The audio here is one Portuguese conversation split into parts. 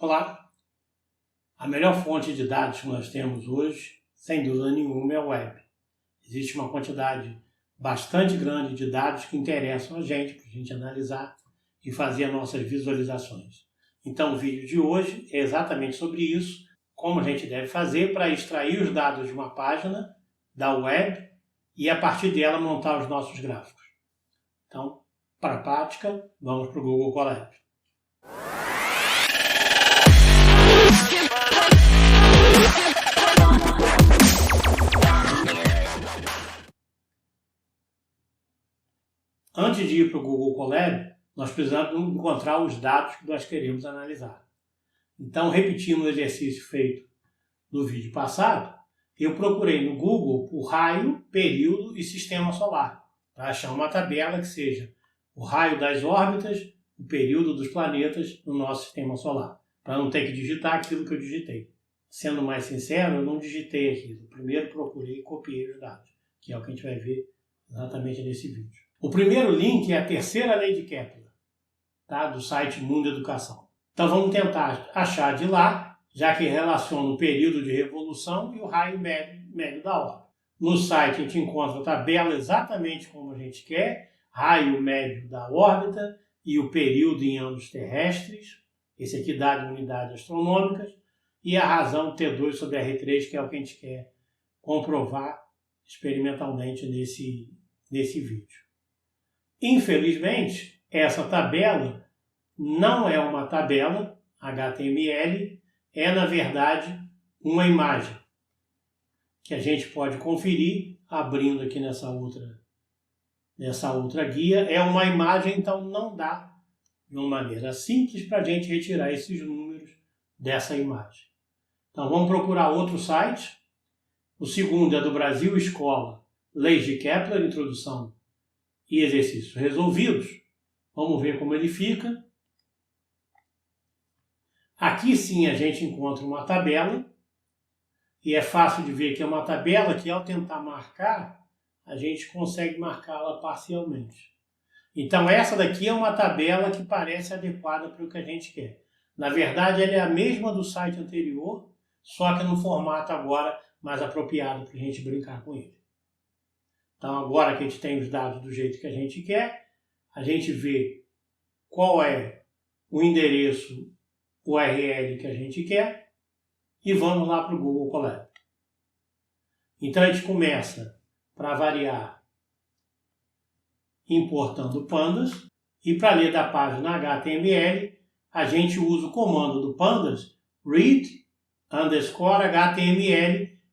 Olá! A melhor fonte de dados que nós temos hoje, sem dúvida nenhuma, é o web. Existe uma quantidade bastante grande de dados que interessam a gente, para a gente analisar e fazer as nossas visualizações. Então o vídeo de hoje é exatamente sobre isso, como a gente deve fazer para extrair os dados de uma página da web e a partir dela montar os nossos gráficos. Então, para a prática, vamos para o Google Colab. Antes de ir para o Google Colab, nós precisamos encontrar os dados que nós queremos analisar. Então, repetindo o exercício feito no vídeo passado, eu procurei no Google por raio, período e sistema solar, para achar uma tabela que seja o raio das órbitas, o período dos planetas no nosso sistema solar, para não ter que digitar aquilo que eu digitei. Sendo mais sincero, eu não digitei aquilo. Primeiro procurei e copiei os dados, que é o que a gente vai ver exatamente nesse vídeo. O primeiro link é a terceira lei de Kepler, tá? Do site Mundo Educação. Então vamos tentar achar de lá, já que relaciona o período de revolução e o raio médio da órbita. No site a gente encontra a tabela exatamente como a gente quer, raio médio da órbita e o período em anos terrestres, esse aqui dá de unidades astronômicas, e a razão T2 sobre R3, que é o que a gente quer comprovar experimentalmente nesse vídeo. Infelizmente, essa tabela não é uma tabela HTML, é na verdade uma imagem que a gente pode conferir abrindo aqui nessa outra guia. É uma imagem, então não dá de uma maneira simples para a gente retirar esses números dessa imagem. Então vamos procurar outro site. O segundo é do Brasil Escola, Leis de Kepler, Introdução e Exercícios Resolvidos. Vamos ver como ele fica. Aqui sim a gente encontra uma tabela, e é fácil de ver que é uma tabela que ao tentar marcar, a gente consegue marcá-la parcialmente. Então essa daqui é uma tabela que parece adequada para o que a gente quer. Na verdade ela é a mesma do site anterior, só que no formato agora mais apropriado para a gente brincar com ele. Então agora que a gente tem os dados do jeito que a gente quer, a gente vê qual é o endereço URL que a gente quer e vamos lá para o Google Colab. Então a gente começa, para variar, importando pandas, e para ler da página HTML, a gente usa o comando do pandas, read_html,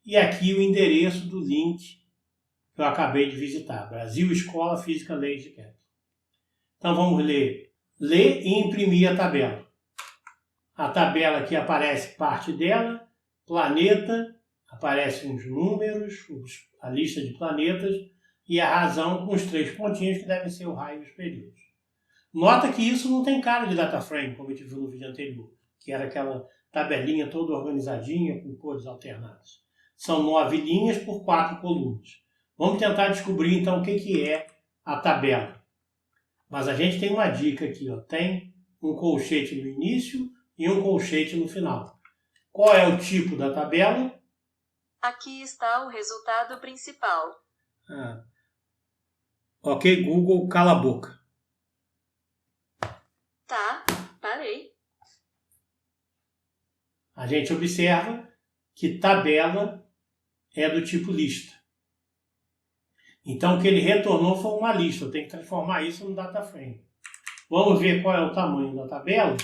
e aqui o endereço do link que eu acabei de visitar, Brasil Escola Física Leis de Kepler. Então vamos ler e imprimir a tabela. A tabela aqui aparece parte dela, planeta, aparecem os números, a lista de planetas e a razão com os 3 pontinhos que devem ser o raio e os períodos. Nota que isso não tem cara de data frame, como a gente viu no vídeo anterior, que era aquela tabelinha toda organizadinha com cores alternadas. São 9 linhas por 4 colunas. Vamos tentar descobrir então o que é a tabela. Mas a gente tem uma dica aqui, ó. Tem um colchete no início e um colchete no final. Qual é o tipo da tabela? Aqui está o resultado principal. Ok, Google, cala a boca. Tá, parei. A gente observa que tabela é do tipo lista. Então o que ele retornou foi uma lista. Eu tenho que transformar isso no data frame. Vamos ver qual é o tamanho da tabela.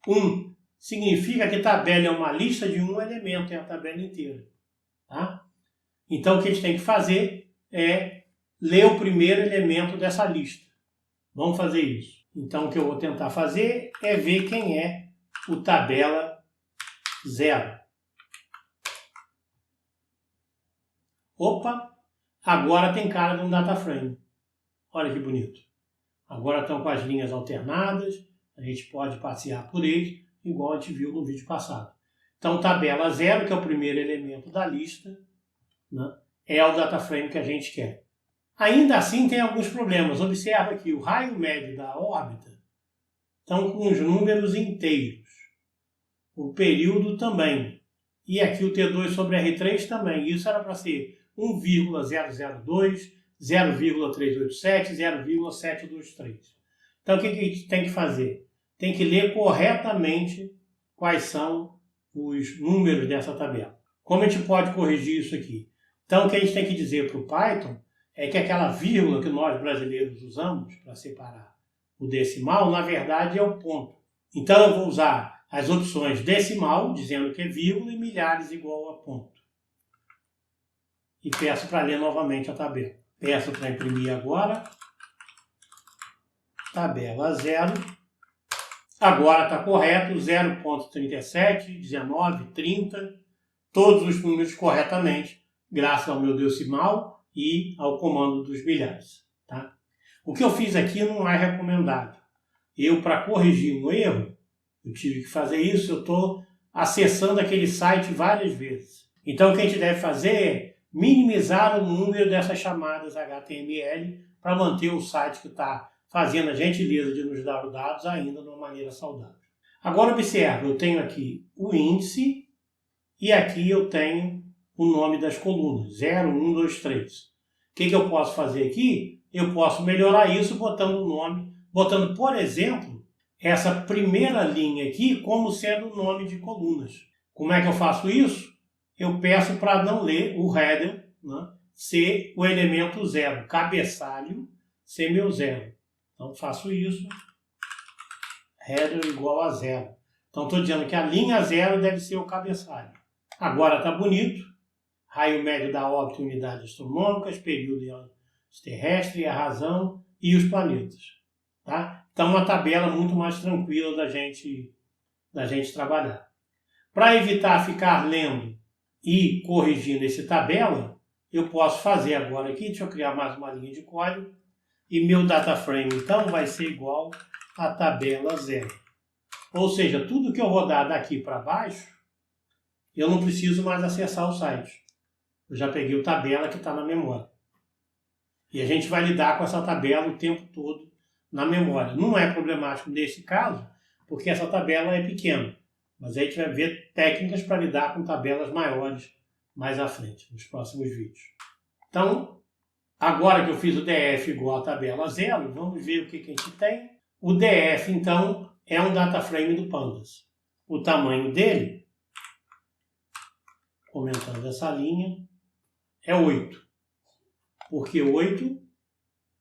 1 significa que tabela é uma lista de um elemento, é a tabela inteira. Tá? Então o que a gente tem que fazer é ler o primeiro elemento dessa lista. Vamos fazer isso. Então o que eu vou tentar fazer é ver quem é o tabela 0. Opa! Agora tem cara de um data frame. Olha que bonito. Agora estão com as linhas alternadas, a gente pode passear por eles, igual a gente viu no vídeo passado. Então, tabela 0, que é o primeiro elemento da lista, né, é o data frame que a gente quer. Ainda assim, tem alguns problemas. Observa que o raio médio da órbita estão com os números inteiros. o período também. E aqui o T2 sobre R3 também. Isso era para ser 1,002, 0,387, 0,723. Então, o que a gente tem que fazer? Tem que ler corretamente quais são os números dessa tabela. Como a gente pode corrigir isso aqui? Então, o que a gente tem que dizer para o Python é que aquela vírgula que nós brasileiros usamos para separar o decimal, na verdade, é o ponto. Então, eu vou usar as opções decimal, dizendo que é vírgula, e milhares igual a ponto. E peço para ler novamente a tabela. Peço para imprimir agora. Tabela 0. Agora está correto, 0,37, 19, 30. Todos os números corretamente, graças ao meu decimal e ao comando dos milhares. Tá? O que eu fiz aqui não é recomendado. Eu, para corrigir um erro, eu tive que fazer isso, eu estou acessando aquele site várias vezes. Então, o que a gente deve fazer é minimizar o número dessas chamadas HTML para manter o site que está fazendo a gentileza de nos dar os dados ainda de uma maneira saudável. Agora, observe, eu tenho aqui o índice e aqui eu tenho o nome das colunas, 0, 1, 2, 3. O que eu posso fazer aqui? Eu posso melhorar isso botando o nome, botando, por exemplo, essa primeira linha aqui como sendo o nome de colunas. Como é que eu faço isso? Eu peço para não ler o header, né, ser o elemento 0, cabeçalho ser meu 0. Então, faço isso, header igual a 0. Então, estou dizendo que a linha 0 deve ser o cabeçalho. Agora está bonito. Raio médio da órbita e unidades astronômicas, período e anos terrestres, a razão e os planetas. Tá? Então, uma tabela muito mais tranquila da gente trabalhar. Para evitar ficar lendo e corrigindo essa tabela, eu posso fazer agora aqui, deixa eu criar mais uma linha de código, e meu data frame, então, vai ser igual a tabela 0. Ou seja, tudo que eu rodar daqui para baixo, eu não preciso mais acessar o site. Eu já peguei a tabela que está na memória. E a gente vai lidar com essa tabela o tempo todo na memória. Não é problemático nesse caso, porque essa tabela é pequena. Mas aí a gente vai ver técnicas para lidar com tabelas maiores mais à frente, nos próximos vídeos. Então, agora que eu fiz o DF igual a tabela 0, vamos ver o que a gente tem. O DF, então, é um data frame do Pandas. O tamanho dele, comentando essa linha, é 8. Porque 8,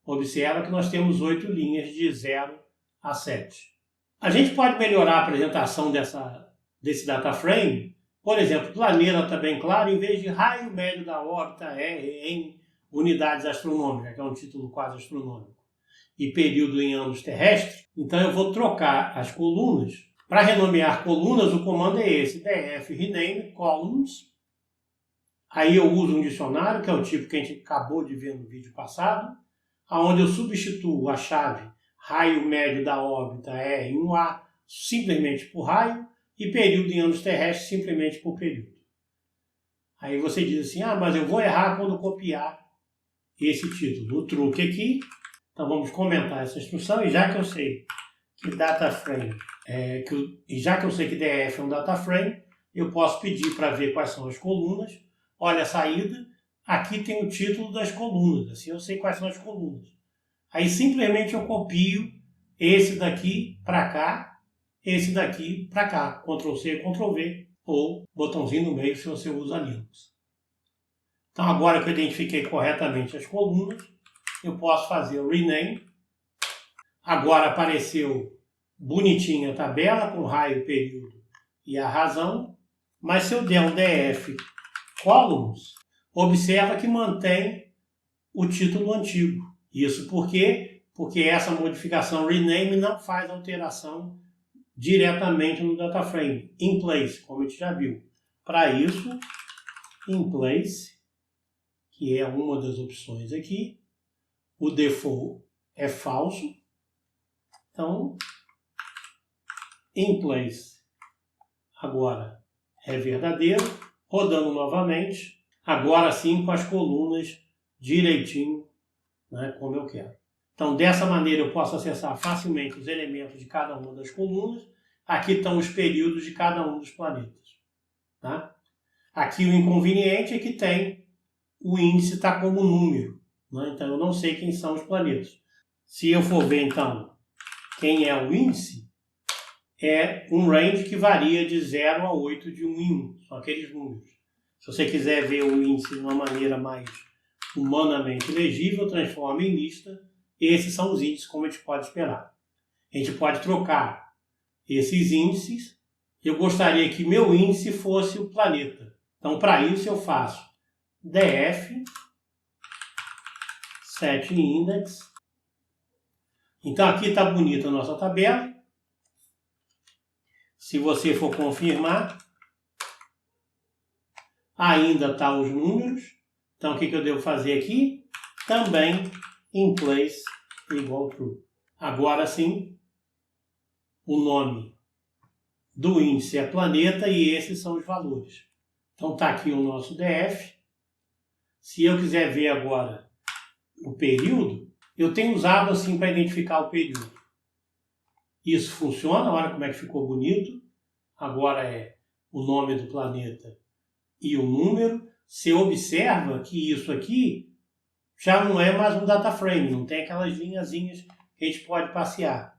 observa que nós temos 8 linhas de 0 a 7. A gente pode melhorar a apresentação desse data frame. Por exemplo, planeta está bem claro, em vez de raio médio da órbita R em unidades astronômicas, que é um título quase astronômico, e período em anos terrestres, então eu vou trocar as colunas. Para renomear colunas, o comando é esse, df rename columns. Aí eu uso um dicionário, que é o tipo que a gente acabou de ver no vídeo passado, onde eu substituo a chave raio médio da órbita R1A simplesmente por raio e período em anos terrestres simplesmente por período. Aí você diz assim, mas eu vou errar quando copiar esse título. O truque aqui, então vamos comentar essa instrução, e já que eu sei que data frame, e já que eu sei que DF é um data frame, eu posso pedir para ver quais são as colunas. Olha a saída, aqui tem o título das colunas, assim eu sei quais são as colunas. Aí simplesmente eu copio esse daqui para cá, esse daqui para cá, Ctrl+C, Ctrl+V, ou botãozinho no meio se você usa Linux. Então agora que eu identifiquei corretamente as colunas, eu posso fazer o rename. Agora apareceu bonitinha a tabela com raio, período e a razão, mas se eu der um df columns, observa que mantém o título antigo. Isso por quê? Porque essa modificação rename não faz alteração diretamente no data frame, in place, como a gente já viu. Para isso, in place, que é uma das opções aqui, o default é falso. Então, in place agora é verdadeiro. Rodando novamente, agora sim com as colunas direitinho, né, como eu quero. Então, dessa maneira eu posso acessar facilmente os elementos de cada uma das colunas aqui estão os períodos de cada um dos planetas. Tá? Aqui o inconveniente é que tem o índice está como número, né? Então eu não sei quem são os planetas. Se eu for ver então quem é o índice, é um range que varia de 0 a 8 de 1 em 1, são aqueles números. Se você quiser ver o índice de uma maneira mais humanamente legível, transforma em lista. Esses são os índices como a gente pode esperar. A gente pode trocar esses índices. Eu gostaria que meu índice fosse o planeta. Então, para isso eu faço df set index. Então, aqui está bonita a nossa tabela. Se você for confirmar, ainda está os números. Então, o que eu devo fazer aqui? Também in place igual true. Agora sim, o nome do índice é planeta e esses são os valores. Então, está aqui o nosso DF. Se eu quiser ver agora o período, eu tenho usado assim para identificar o período. Isso funciona, olha como é que ficou bonito. Agora é o nome do planeta e o número. Você observa que isso aqui já não é mais um data frame, não tem aquelas linhazinhas que a gente pode passear.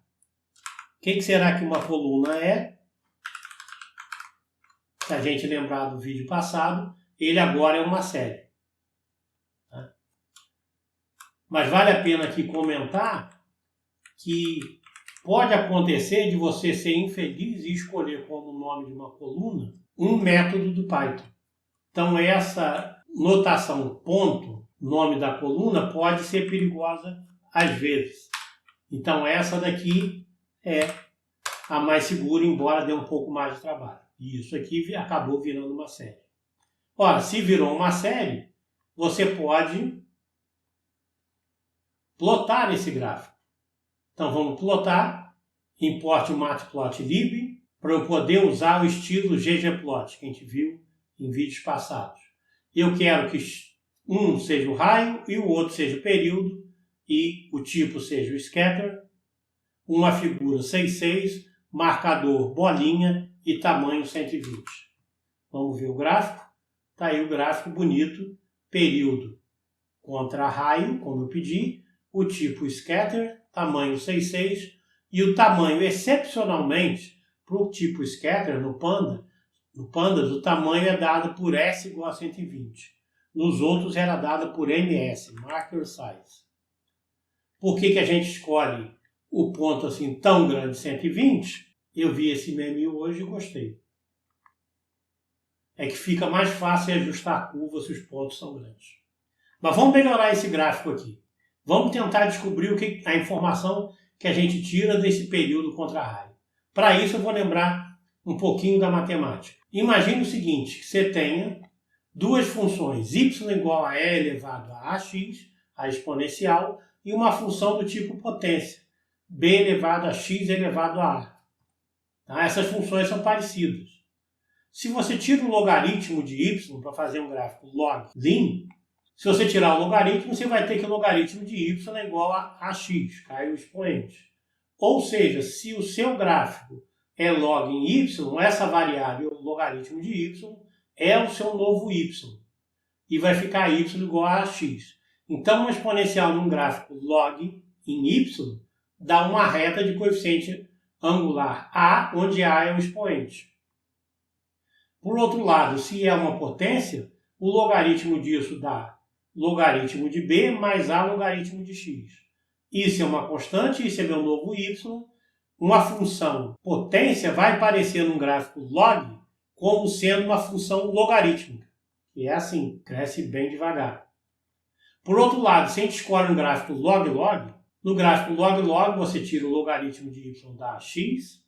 O que será que uma coluna é? Se a gente lembrar do vídeo passado, ele agora é uma série. Tá? Mas vale a pena aqui comentar que pode acontecer de você ser infeliz e escolher como nome de uma coluna um método do Python. Então essa notação ponto, nome da coluna, pode ser perigosa às vezes. Então essa daqui é a mais segura, embora dê um pouco mais de trabalho. E isso aqui acabou virando uma série. Ora, se virou uma série, você pode plotar esse gráfico. Então vamos plotar, importe o matplotlib, para eu poder usar o estilo ggplot, que a gente viu em vídeos passados. Eu quero que um seja o raio e o outro seja o período e o tipo seja o scatter, uma figura 6,6, marcador bolinha e tamanho 120. Vamos ver o gráfico. Está aí o gráfico bonito, período contra raio, como eu pedi, o tipo scatter, tamanho 6,6 e o tamanho, excepcionalmente, para o tipo scatter no Pandas, o tamanho é dado por S igual a 120. Nos outros era dado por MS, Marker Size. Por que a gente escolhe o ponto assim tão grande, 120? Eu vi esse meme hoje e gostei. É que fica mais fácil ajustar a curva se os pontos são grandes. Mas vamos melhorar esse gráfico aqui. Vamos tentar descobrir a informação que a gente tira desse período contra raio. Para isso eu vou lembrar um pouquinho da matemática. Imagine o seguinte, que você tenha duas funções, y igual a e elevado a ax, a exponencial, e uma função do tipo potência, b elevado a x elevado a a. Tá? Essas funções são parecidas. Se você tira o logaritmo de y para fazer um gráfico log lim, se você tirar o logaritmo, você vai ter que o logaritmo de y é igual a x, cai o expoente. Ou seja, se o seu gráfico é log em y, essa variável, o logaritmo de y, é o seu novo y. E vai ficar y igual a x. Então, uma exponencial num gráfico log em y dá uma reta de coeficiente angular a, onde a é o expoente. Por outro lado, se é uma potência, o logaritmo disso dá logaritmo de b mais a logaritmo de x. Isso é uma constante, isso é meu novo y. Uma função potência vai aparecer num gráfico log como sendo uma função logarítmica. E é assim, cresce bem devagar. Por outro lado, se a gente escolhe um gráfico log-log, no gráfico log-log você tira o logaritmo de y da x,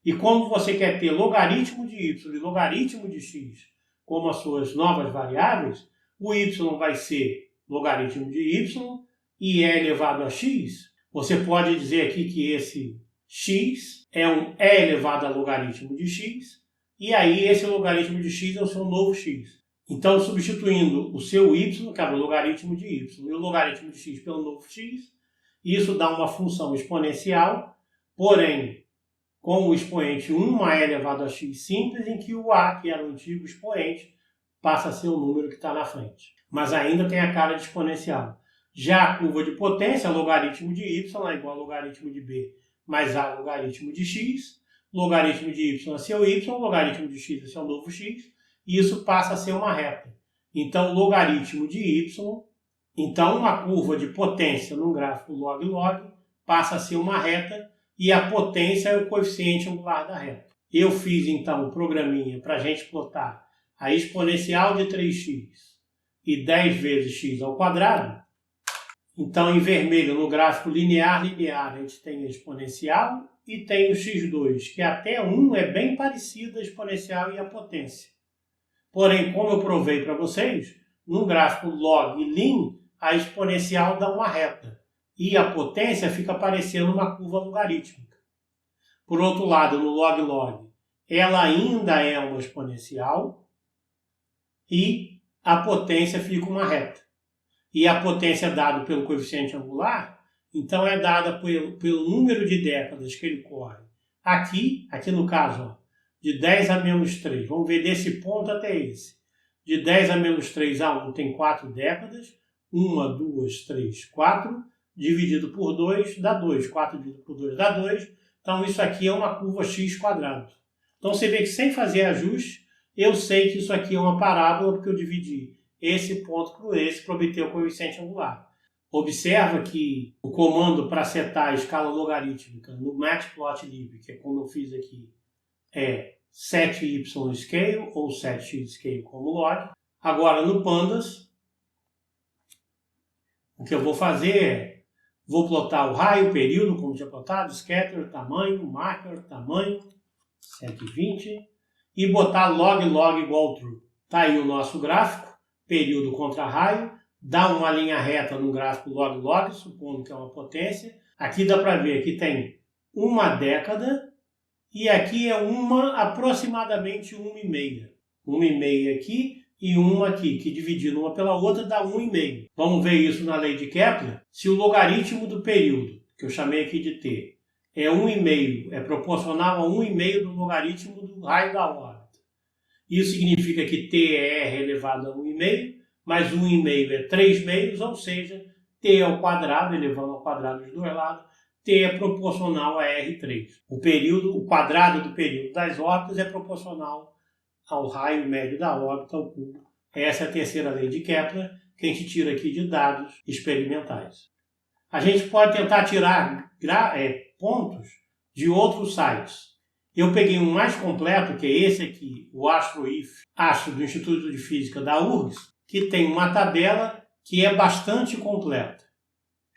e como você quer ter logaritmo de y e logaritmo de x como as suas novas variáveis, o y vai ser logaritmo de y e e elevado a x. Você pode dizer aqui que esse x é um e elevado a logaritmo de x, e aí esse logaritmo de x é o seu novo x. Então, substituindo o seu y, que é o logaritmo de y, e o logaritmo de x pelo novo x, isso dá uma função exponencial, porém, com o expoente 1 elevado a x simples, em que o a, que era o antigo expoente, passa a ser o número que está na frente. Mas ainda tem a cara de exponencial. Já a curva de potência, logaritmo de y é igual a logaritmo de b mais a logaritmo de x, logaritmo de y é seu y, logaritmo de x é seu novo x, e isso passa a ser uma reta. Então, logaritmo de y, então uma curva de potência num gráfico log-log passa a ser uma reta, e a potência é o coeficiente angular da reta. Eu fiz então um programinha para a gente plotar a exponencial de 3x e 10 vezes x ao quadrado. Então, em vermelho, no gráfico linear, a gente tem a exponencial e tem o x2, que até 1 é bem parecido a exponencial e a potência. Porém, como eu provei para vocês, no gráfico log e lin, a exponencial dá uma reta e a potência fica parecendo uma curva logarítmica. Por outro lado, no log-log, ela ainda é uma exponencial e a potência fica uma reta. E a potência é dada pelo coeficiente angular, então é dada pelo número de décadas que ele corre. Aqui no caso, ó, de 10 a menos 3, vamos ver desse ponto até esse. De 10 a menos 3 a 1 tem 4 décadas, 1, 2, 3, 4, dividido por 2 dá 2, 4 dividido por 2 dá 2, então isso aqui é uma curva x quadrado. Então você vê que sem fazer ajuste, eu sei que isso aqui é uma parábola porque eu dividi esse ponto por esse para obter o coeficiente angular. Observa que o comando para setar a escala logarítmica no matplotlib, que é como eu fiz aqui, é set_y_scale ou set_x_scale como log. Agora no pandas, o que eu vou fazer é, vou plotar o raio, período, como tinha plotado, scatter, tamanho, marker, tamanho, 120, e botar log igual true. Está aí o nosso gráfico, período contra raio, dá uma linha reta no gráfico log, supondo que é uma potência. Aqui dá para ver que tem uma década e aqui é aproximadamente 1,5. 1,5 aqui e uma aqui, que dividindo uma pela outra dá 1,5. Vamos ver isso na lei de Kepler. Se o logaritmo do período, que eu chamei aqui de t, é 1,5, é proporcional a 1,5 do logaritmo do raio da órbita. Isso significa que t é r elevado a 1,5, mais 1,5 é 3 meios, ou seja, t ao quadrado, elevando ao quadrado dos dois lados, t é proporcional a R3. O quadrado do período das órbitas é proporcional ao raio médio da órbita ao cubo. Essa é a terceira lei de Kepler, que a gente tira aqui de dados experimentais. A gente pode tentar tirar pontos de outros sites. Eu peguei um mais completo, que é esse aqui, o Astro do Instituto de Física da URGS, que tem uma tabela que é bastante completa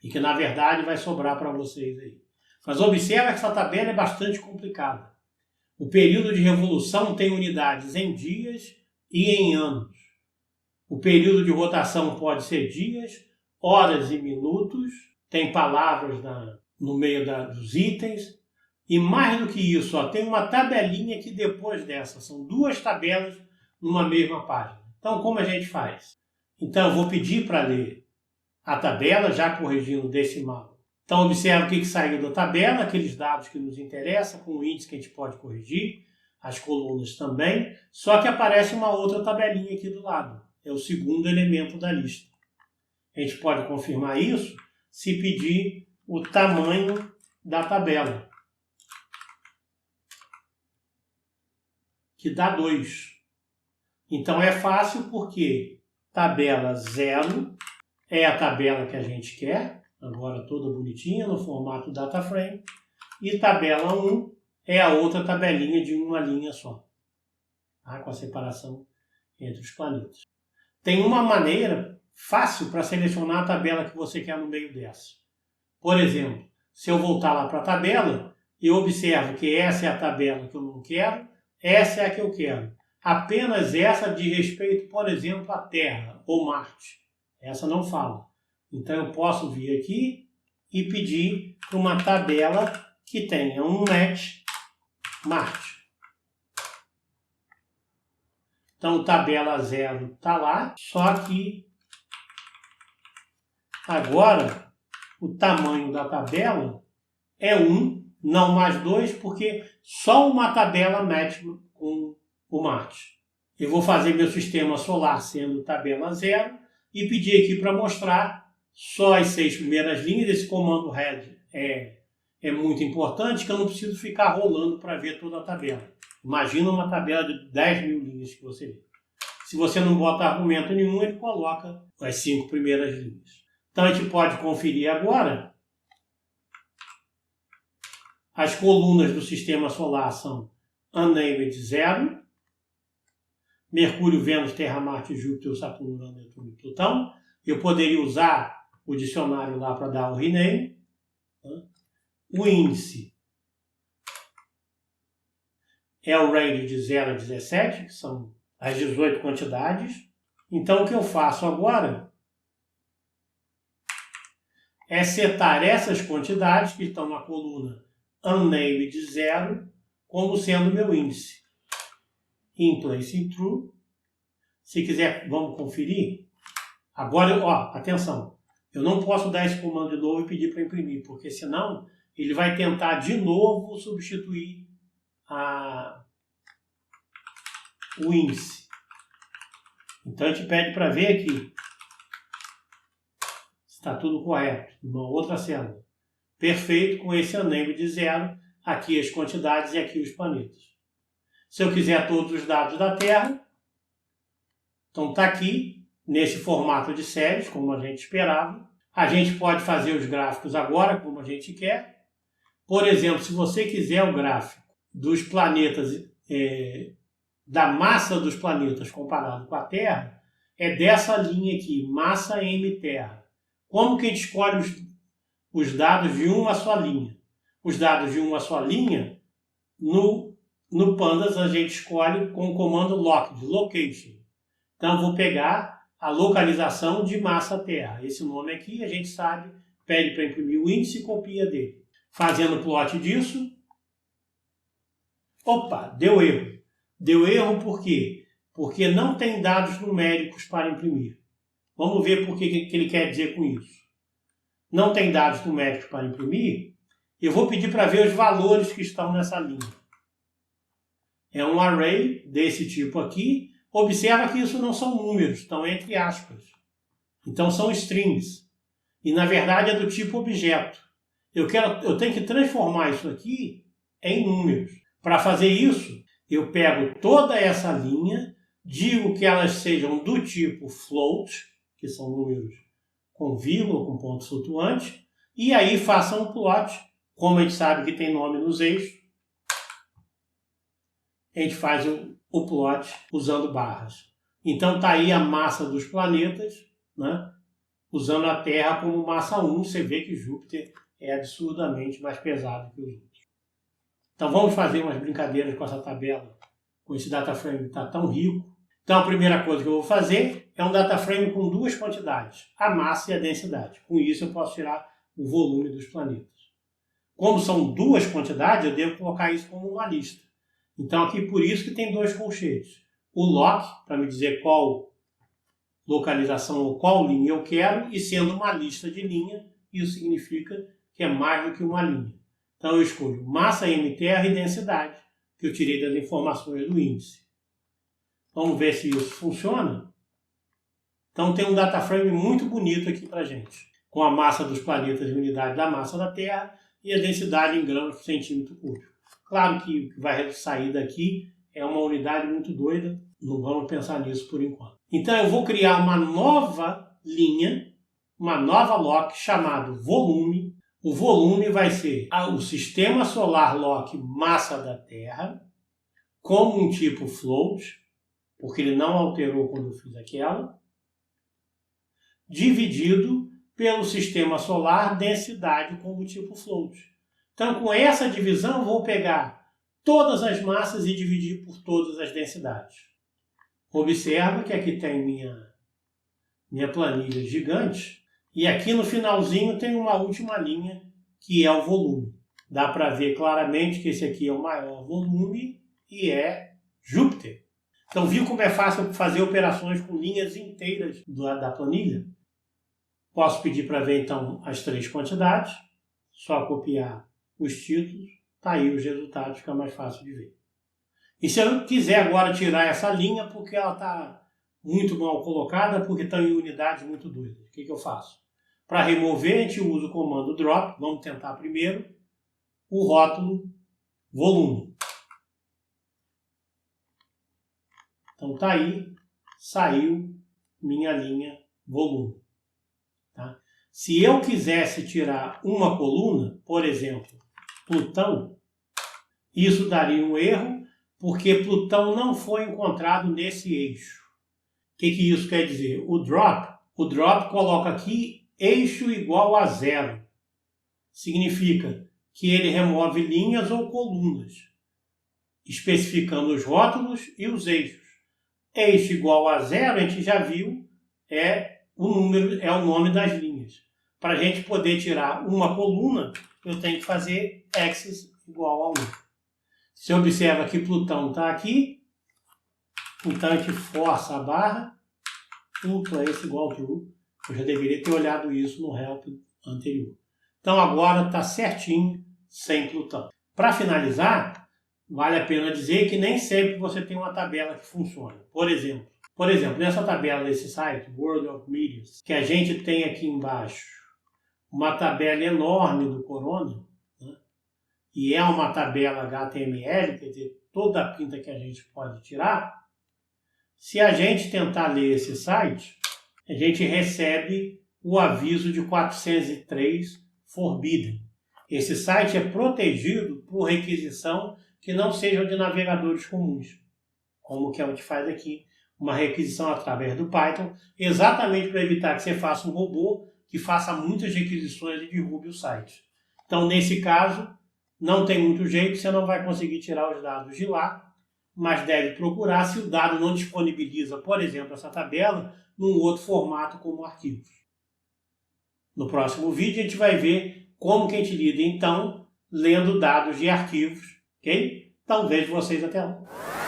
e que, na verdade, vai sobrar para vocês aí. Mas observa que essa tabela é bastante complicada. O período de revolução tem unidades em dias e em anos. O período de rotação pode ser dias, horas e minutos, tem palavras no meio dos itens. E mais do que isso, tem uma tabelinha aqui depois dessa. São duas tabelas numa mesma página. Então, como a gente faz? Então, eu vou pedir para ler a tabela, já corrigindo o decimal. Então, observe o que saiu da tabela, aqueles dados que nos interessam, com o índice que a gente pode corrigir, as colunas também, só que aparece uma outra tabelinha aqui do lado. É o segundo elemento da lista. A gente pode confirmar isso se pedir o tamanho da tabela, que dá 2. Então é fácil porque tabela 0 é a tabela que a gente quer, agora toda bonitinha no formato DataFrame, e tabela 1 é a outra tabelinha de uma linha só, tá? Com a separação entre os planetas. Tem uma maneira fácil para selecionar a tabela que você quer no meio dessa. Por exemplo, se eu voltar lá para a tabela, eu observo que essa é a tabela que eu não quero, essa é a que eu quero. Apenas essa diz respeito, por exemplo, à Terra ou Marte. Essa não fala. Então eu posso vir aqui e pedir para uma tabela que tenha um match Marte. Então tabela 0 está lá, só que agora o tamanho da tabela é 1 não mais 2, porque só uma tabela mete com o Marte. Eu vou fazer meu sistema solar sendo tabela 0 e pedir aqui para mostrar só as 6 primeiras linhas. Esse comando head é muito importante, que eu não preciso ficar rolando para ver toda a tabela. Imagina uma tabela de 10.000 linhas que você vê. Se você não bota argumento nenhum, ele coloca as 5 primeiras linhas. Então a gente pode conferir agora. As colunas do sistema solar são Unnamed 0, Mercúrio, Vênus, Terra, Marte, Júpiter, Saturno, Urano, Netuno e Plutão. Eu poderia usar o dicionário lá para dar o rename. O índice é o range de 0 a 17, que são as 18 quantidades. Então, o que eu faço agora é setar essas quantidades que estão na coluna Unnamed 0 como sendo meu índice. In place in true. Se quiser, vamos conferir. Agora, atenção. Eu não posso dar esse comando de novo e pedir para imprimir, porque senão ele vai tentar de novo substituir o índice. Então a gente pede para ver aqui se está tudo correto. Uma outra célula. Perfeito, com esse Unnamed de 0. Aqui as quantidades e aqui os planetas. Se eu quiser todos os dados da Terra, então está aqui, nesse formato de séries, como a gente esperava. A gente pode fazer os gráficos agora, como a gente quer. Por exemplo, se você quiser o gráfico dos planetas, da massa dos planetas comparado com a Terra, é dessa linha aqui, massa M Terra. Como que a gente escolhe os dados de uma só linha? Os dados de uma só linha, no Pandas a gente escolhe com o comando loc, de location. Então eu vou pegar a localização de massa Terra. Esse nome aqui a gente sabe, pede para imprimir o índice e copia dele. Fazendo plot disso, opa, deu erro. Deu erro por quê? Porque não tem dados numéricos para imprimir. Vamos ver por que ele quer dizer com isso. Não tem dados numéricos para imprimir, eu vou pedir para ver os valores que estão nessa linha. É um array desse tipo aqui. Observa que isso não são números, estão entre aspas. Então são strings. E na verdade é do tipo objeto. Eu tenho que transformar isso aqui em números. Para fazer isso, eu pego toda essa linha, digo que elas sejam do tipo float, que são números com vírgula, com pontos flutuantes, e aí façam um plot. Como a gente sabe que tem nome nos eixos, a gente faz o plot usando barras. Então está aí a massa dos planetas, né? Usando a Terra como massa 1, você vê que Júpiter é absurdamente mais pesado que os outros. Então vamos fazer umas brincadeiras com essa tabela, com esse data frame que está tão rico. Então a primeira coisa que eu vou fazer é um data frame com 2 quantidades, a massa e a densidade. Com isso eu posso tirar o volume dos planetas. Como são 2 quantidades, eu devo colocar isso como uma lista. Então aqui por isso que tem 2 colchetes. O loc, para me dizer qual localização ou qual linha eu quero, e sendo uma lista de linha, isso significa que é mais do que uma linha. Então eu escolho massa M Terra e densidade, que eu tirei das informações do índice. Vamos ver se isso funciona. Então tem um data frame muito bonito aqui para a gente, com a massa dos planetas em unidade da massa da Terra e a densidade em gramas por centímetro cúbico. Claro que o que vai sair daqui é uma unidade muito doida, não vamos pensar nisso por enquanto. Então eu vou criar uma nova linha, uma nova loc chamado volume. O volume vai ser o sistema solar loc massa da Terra, como um tipo float, porque ele não alterou quando eu fiz aquela, dividido pelo sistema solar densidade como tipo float. Então, com essa divisão, eu vou pegar todas as massas e dividir por todas as densidades. Observa que aqui tem minha planilha gigante, e aqui no finalzinho tem uma última linha, que é o volume. Dá para ver claramente que esse aqui é o maior volume e é Júpiter. Então, viu como é fácil fazer operações com linhas inteiras da planilha? Posso pedir para ver, então, as 3 quantidades. Só copiar os títulos, está aí os resultados, fica mais fácil de ver. E se eu quiser agora tirar essa linha porque ela está muito mal colocada, porque estão em unidades muito doidas, o que eu faço? Para remover, a gente usa o comando drop, vamos tentar primeiro, o rótulo volume. Então está aí, saiu minha linha volume. Tá? Se eu quisesse tirar uma coluna, por exemplo, Plutão, isso daria um erro, porque Plutão não foi encontrado nesse eixo. O que isso quer dizer? O drop coloca aqui eixo igual a 0. Significa que ele remove linhas ou colunas, especificando os rótulos e os eixos. Eixo igual a 0, a gente já viu, é o nome das linhas. Para a gente poder tirar uma coluna, eu tenho que fazer axis igual a 1. Você observa que Plutão está aqui, então a gente força a barra, place igual true. Eu já deveria ter olhado isso no help anterior. Então agora está certinho, sem Plutão. Para finalizar, vale a pena dizer que nem sempre você tem uma tabela que funciona. Por exemplo, nessa tabela desse site, World of Medias, que a gente tem aqui embaixo, uma tabela enorme do Corona, né? E é uma tabela HTML, quer dizer, toda a pinta que a gente pode tirar. Se a gente tentar ler esse site, a gente recebe o aviso de 403 Forbidden. Esse site é protegido por requisição que não sejam de navegadores comuns, como que a gente faz aqui, uma requisição através do Python, exatamente para evitar que você faça um robô que faça muitas requisições e derrube o site. Então, nesse caso, não tem muito jeito, você não vai conseguir tirar os dados de lá, mas deve procurar se o dado não disponibiliza, por exemplo, essa tabela, num outro formato como arquivos. No próximo vídeo a gente vai ver como que a gente lida, então, lendo dados de arquivos, ok? Então vejo vocês até lá.